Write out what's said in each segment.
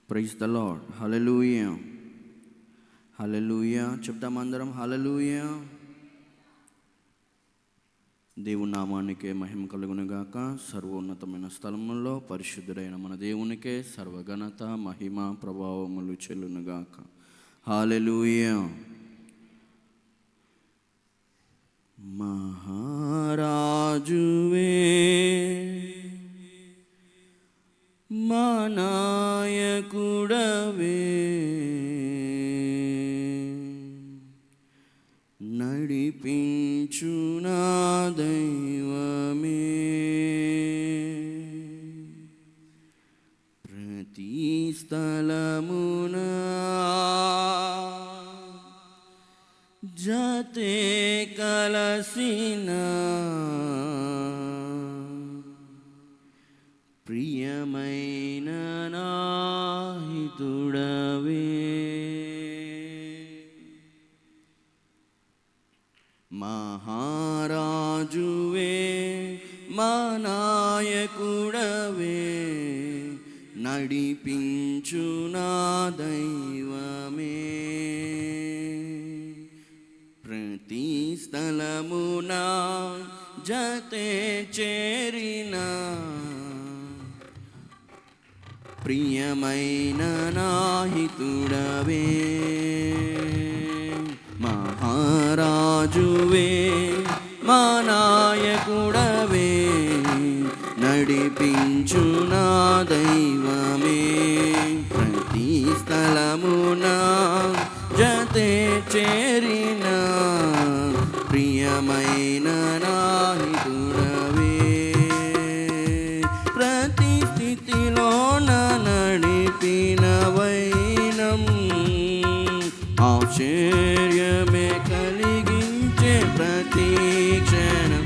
Praise the Lord. Hallelujah, hallelujah. చెప్తామందరం hallelujah. దేవుని నామానికే మహిమ కలుగునుగాక. సర్వోన్నతమైన స్థలములో పరిశుద్ధుడైన మన దేవునికే సర్వఘనత మహిమ ప్రభావములు చెల్లునుగాక. హల్లెలూయా. మహారాజువే మా నాయకుడవే, నడిపించు నా దైవమే, ప్రతి స్థలమున జతే కలసిన ప్రియమైన నాహితుడవే, మహారాజువే మా నాయకుడవే, నడిపించు నా దైవమే, ప్రతి స్థలమున జతే చేరిన ప్రియమైన నాహితుడవే, మహారాజువే మా నాయకుడవే, నడిపించు నా దైవమే, ప్రతి స్థలమున జతే చేరిన ప్రియమైన నాహితుడవే, ప్రతి స్థితిలోన నడిపిన వైనం ఆశ్చర్యమే కలిగించే ప్రతి క్షణం,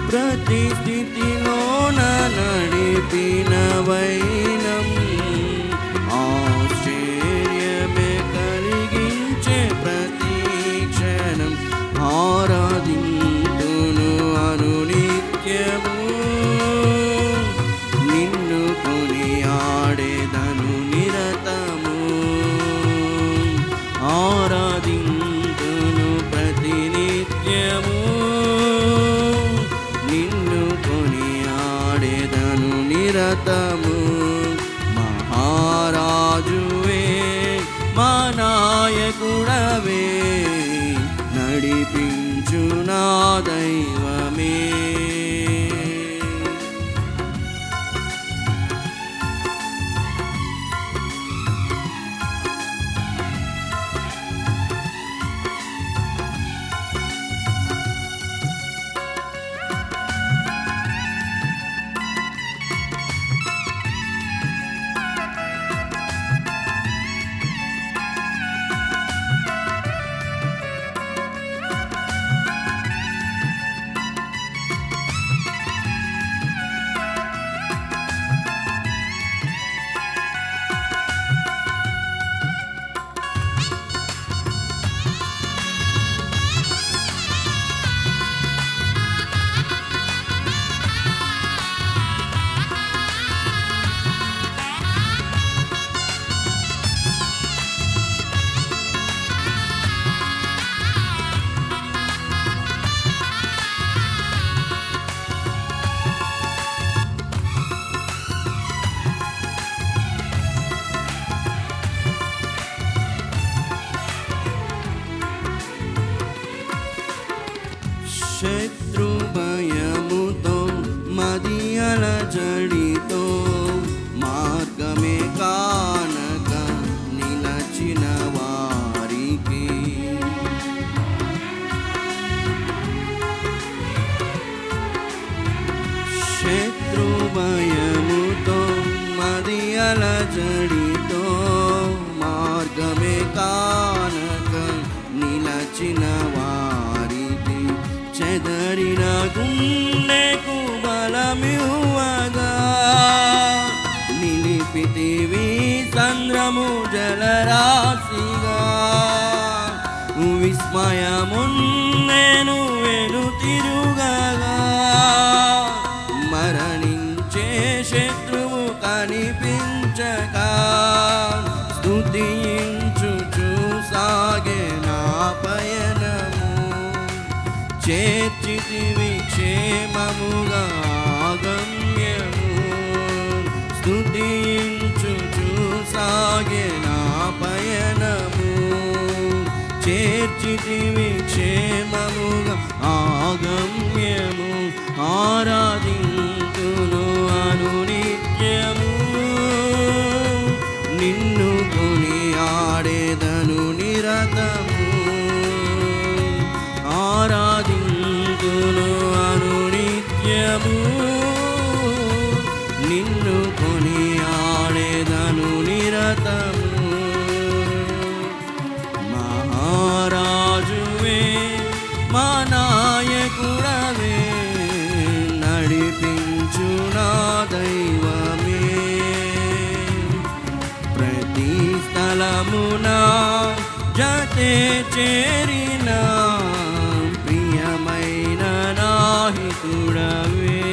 ప్రతి స్థితిలోన నడిపిన వైనం ఆశ్చర్యమే కలిగించే ప్రతి క్షణం, ఆరాధింతును అనునిత్యము, నిన్ను కొనియాడెదను నిరతము, ఆరాధింతును ప్రతినిత్యము, నిన్ను కొనియాడెదను నిరతము, మహారాజువే మా నాయకుడవే, నడిపించు నా దైవమే, శత్రు భయముతో మది అలజడితో మార్గమే కానక నిలచిన వారికి, శత్రు భయముతో మది అలజడితో మార్గమే కానక నిలచిన వారికి, చెదరిన గుండెకు బలమివ్వగా నిలిపితివి సంద్రము జలరాశిగా, విస్మయమున్నేను వెనుతిరుగగా, మరణించే శత్రువు కనిపించగా స్తుతించుచు సాగే నా పయనము. చేర్చితివి క్షేమముగా గమ్యము. స్తుతించుచు సాగే నా పయనము. చేర్చితివి క్షేమముగా ఆగమ్యము. ఆరాధింతును అనునిత్యము. నిన్ను కొనియాడెదను నిరతము. ఆరాధింతును అనునిత్యము. నిన్ను కొనియాడెదను నిరతము. మహారాజువే మా నాయకుడవే, నడిపించు నా దైవమే. ప్రతి స్థలమున జతే చేరిన ప్రియమైన నాహితుడవే.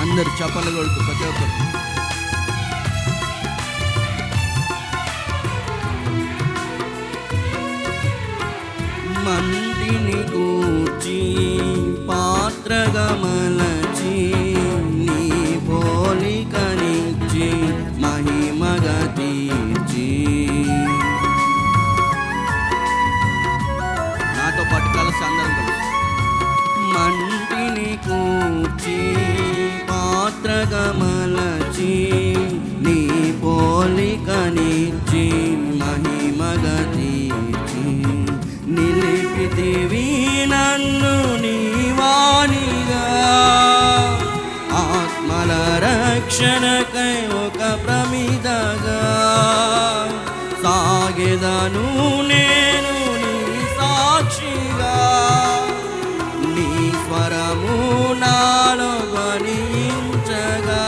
అందరు చప్పలు కొడుతూ ప్రతి ఒక్కరు మంటిని కూర్చి పాత్రగా మలచి నీ పోలికనిచ్చి మహిమగా తీర్చి. నాతో పాటు కలిసి అందరం కలిసి మంటిని కూర్చి పాత్రగా మలచి నీ పోలికనిచ్చి మహిమగా తీర్చి. నిలిపితివి నన్ను నీవానిగా, ఆత్మల రక్షణకై ఒక ప్రమిదగా. సాగెదను నేను నీ సాక్షిగా, నీ స్వరము నాలో ధ్వనించగా.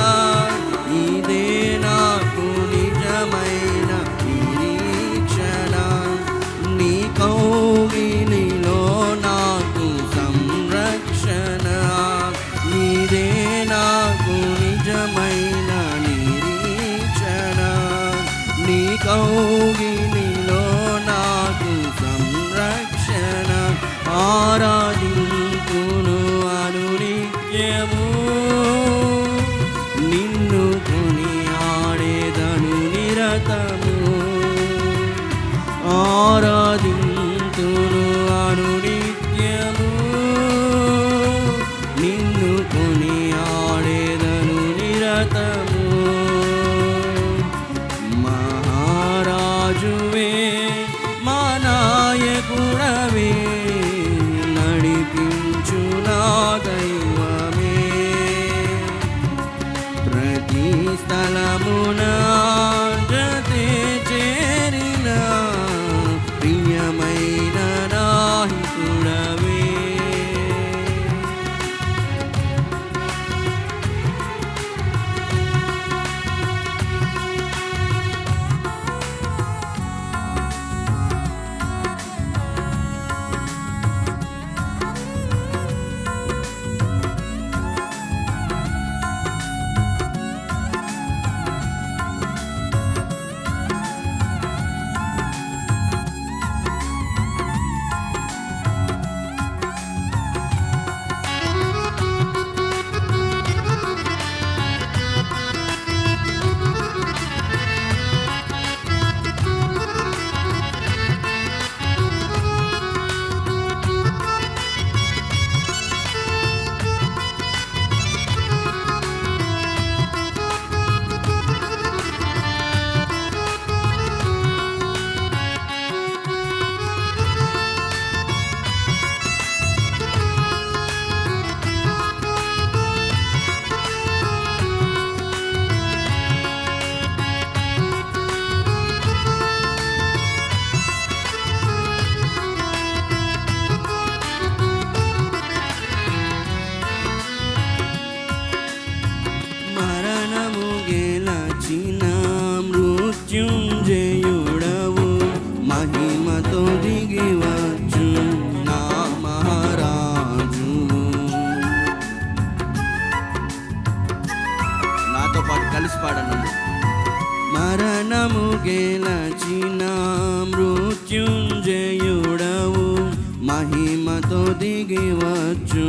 ఇదే నాకు నిజమైన నిరీక్షణ, నీ కౌగిలిలో నాకు సంరక్షణ. ఇదే నాకు నిజమైన నిరీక్షణ, నీ కౌగిలిలో నాకు సంరక్షణ. ఆరాధింతును అనునిత్యము. నిన్ను కొనియాడెదను నిరతము. ఆరాధింతును అనునిత్యము. నిన్ను కొనియాడెదను నిరతము. మహారాజువే మా నాయకుడవే, నడిపించు నా దైవమే. ప్రతి స్థలమున జతే చేరిన ప్రియమైన నాహితుడవే. కలిసి పాడనండి. మరణము గెలచిన మృత్యుంజయుడవు, మహిమతో దిగివచ్చు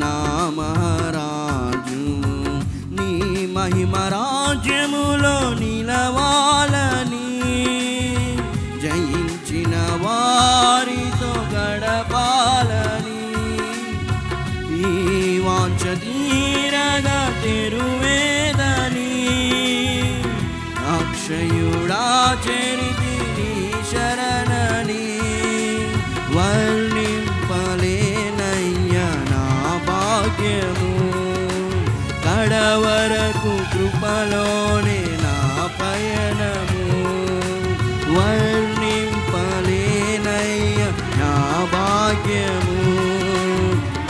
నా మహారాజు. నీ మహిమ రాజ్యములో నిలవాలని, జయించిన వారితో గడపాలని, ఈ వాంఛ తీరగా తెరువేదని, అక్షయుడా చరితి నీ శరణని, వర్ణింపలేనయ్య నా భాగ్యము. కడవరకు కృపలోనే నా పయనము, వర్ణింపలేనయ్య నా భాగ్యము.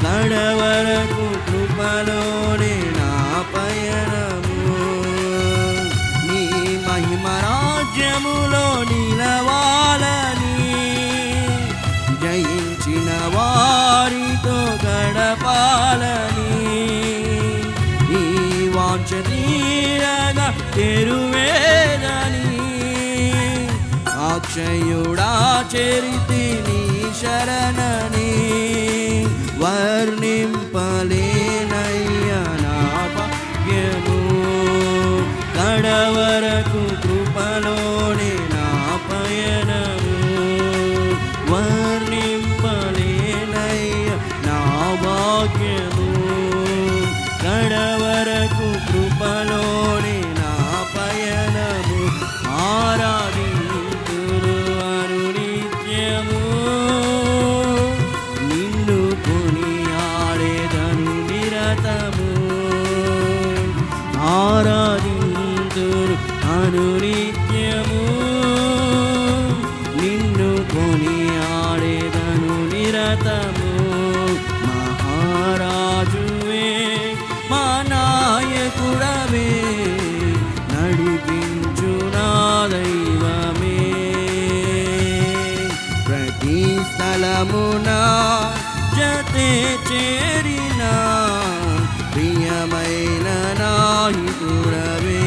కడవరకు కృపలోనే నా పయనము. నీ మహిమ రాజ్యములో నిలవాలని, జయించిన వారితో గడపాలని, ఈ వాంఛ తీరగా తెరువేదని, అక్షయుడా చరితి నీ శరణని, వర్ణింపలేనయ్య నా భాగ్యము. కడవరకు కృపలోనే నా పయనము, వర్ణింపలేనయ్య నా భాగ్యము. కడవరకు కృపలోనే నా పయనము. ఆరాధింతును అనునిత్యము, నిన్ను కొనియాడెదను నిరతము. ఆరాధింతును అనునిత్యము, నిన్ను కొనియాడెదను నిరతము. మహారాజువే మా నాయకుడవే, నడిపించు నా దైవమే. ప్రతి స్థలమున జతే చేరిన ప్రియమైన నాయకుడవే,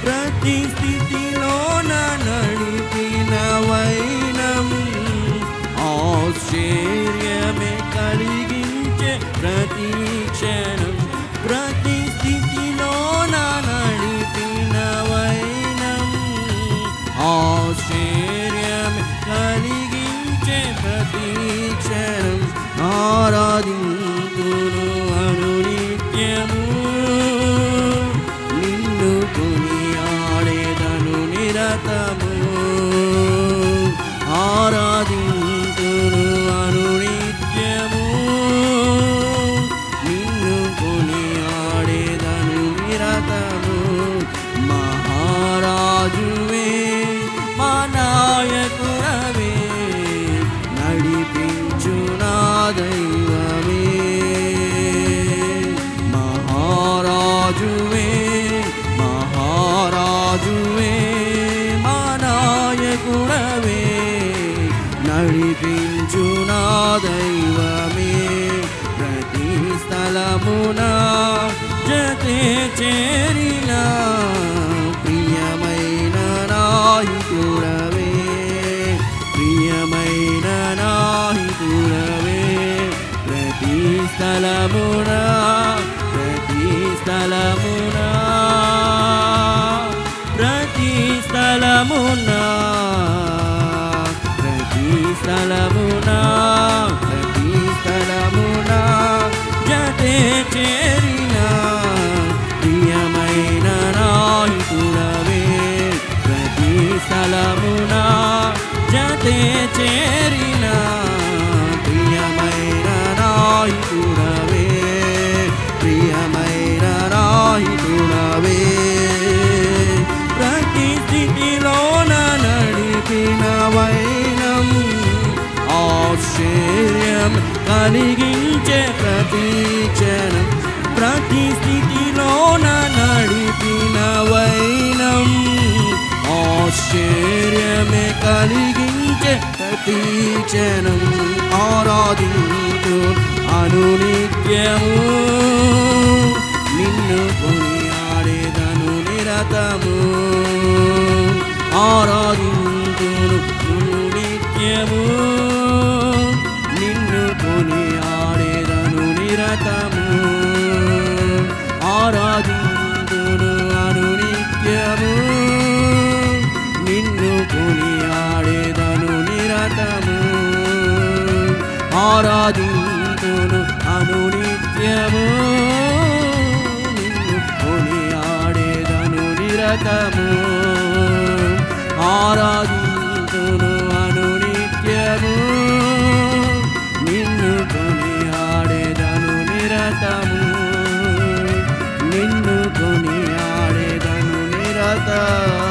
ప్రతి స్థితిలోన నడిపిన వైనం, ఆశ్చర్యమే కలిగించే ప్రతి క్షణం. ప్రతి స్థితిలోన నడిపిన వైనం, ఆశ్చర్యమే కలిగించే ప్రతి క్షణం. ఆరాధింతును అనునిత్యము, నిన్ను కొనియాడెదను నిరతము. ఆరాధింతును అనునిత్యము, నిన్ను కొనియాడెదను నిరతము. మహారాజువే మా నాయకుడవే, నడిపించు నా దైవమే. మహారాజువే మహారాజువే మా నాయకుడవే, నడిపించు నా దైవమే. ప్రతి స్థలమున జతే చేరిన ప్రియమైన నాయకుడవే, ప్రియమైన నాయకుడవే. ప్రతి స్థలమున ప్రతి స్థలమున ప్రతి స్థలమున ప్రతి స్థలమున ప్రతి స్థలమున జతే చేరిన ప్రియమైన నాయకుడవే. ప్రతి స్థలమున జతే చేరిన ప్రియమైన నాయకుడవే, ప్రియమైన నాయకుడవే. ప్రతి స్థితిలోన నడిపిన వైనం, ఆశ్చర్యం కలిగించే ప్రతి క్షణం. ప్రతి స్థితిలోన నడిపిన వైనం, ఆశ్చర్యమే కలిగించే ప్రతి క్షణం. ఆరాధించు అనునిత్యము, నిన్ను కొనియాడెదను నిరతము ఆరాధింతును నిత్యము నిన్ను కొనియాడేదను నిరతము ఆరాధింతును అనునిత్యము నిన్ను కొనియాడేదను నిరతము ఆరాధింతును అనునిత్యము నిన్ను కొనియాడేదను నిరతము ఆరాధింతును అనునిత్యము నిన్ను కొనియాడేదను నిరతము నిన్ను కొనియాడేదను నిరతము